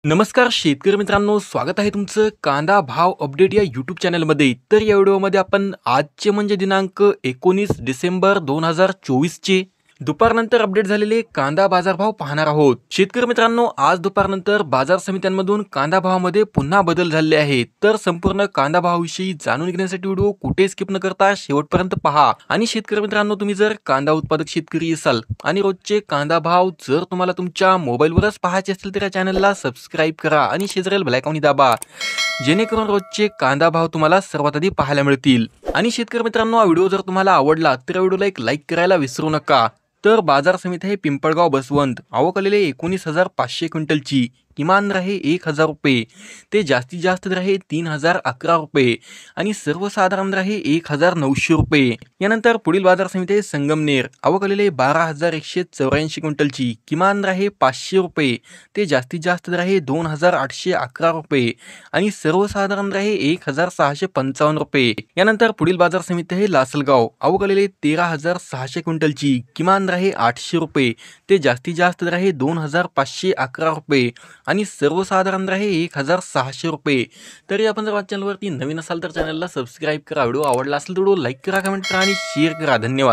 नमस्कार शेतकरी मित्रांनो, स्वागत आहे तुमचं कांदा भाव अपडेट या यूट्यूब चॅनलमध्ये। तर या व्हिडिओमध्ये आपण आजचे म्हणजे दिनांक 19 डिसेंबर 2024 चे दुपारनंतर अपडेट झालेले कांदा बाजारभाव पाहणार आहोत। शेतकरी मित्रांनो, आज दुपारनंतर बाजार समित्यांमधून कांदा भावामध्ये पुन्हा बदल झाले आहेत। तर संपूर्ण कांदा भावाविषयी जाणून घेण्यासाठी व्हिडिओ कुठे स्किप न करता शेवटपर्यंत पहा। आणि शेतकरी मित्रांनो, तुम्ही जर कांदा उत्पादक शेतकरी असाल आणि रोजचे कांदा भाव जर तुम्हाला तुमच्या मोबाईलवरच पाहायचे असतील तर या चॅनलला सबस्क्राइब करा आणि शेजारील बेल आयकॉन दाबा, जेणेकरून रोजचे कांदा भाव तुम्हाला सर्वात आधी पाहायला मिळतील। आणि शेतकरी मित्रांनो, हा व्हिडिओ जर तुम्हाला आवडला तर व्हिडिओला एक लाईक करायला विसरू नका। तर बाजार समिती आहे पिंपळगाव बसवंत, आवक आलेले 19,500 क्विंटलची, किमान दर आहे 1,000 रुपये ते जास्तीत जास्त दर आहे 3,011 रुपये आणि सर्वसाधारण दर आहे 1,900 रुपये। यानंतर पुढील बाजार समिती आहे संगमनेर, आवक आलेले 12,184 क्विंटलची, किमान दर आहे 500 रुपये ते जास्तीत जास्त दर आहे 2,811 रुपये आणि सर्वसाधारण दर आहे 1,655 रुपये। यानंतर पुढील बाजार समिती आहे लासलगाव, आवक आलेले 13,600 क्विंटलची, किमान दर आहे 800 रुपये ते जास्तीत जास्त दर आहे 2,511 रुपये आणि सर्वसाधारण दर आहे 1,600 रुपये। तरी आपण जर चॅनलवरती नवीन असाल तर चॅनलला सबस्क्राइब करा, व्हिडिओ आवडला असेल तर व्हिडिओ लाईक करा, कमेंट करा आणि शेअर करा। धन्यवाद।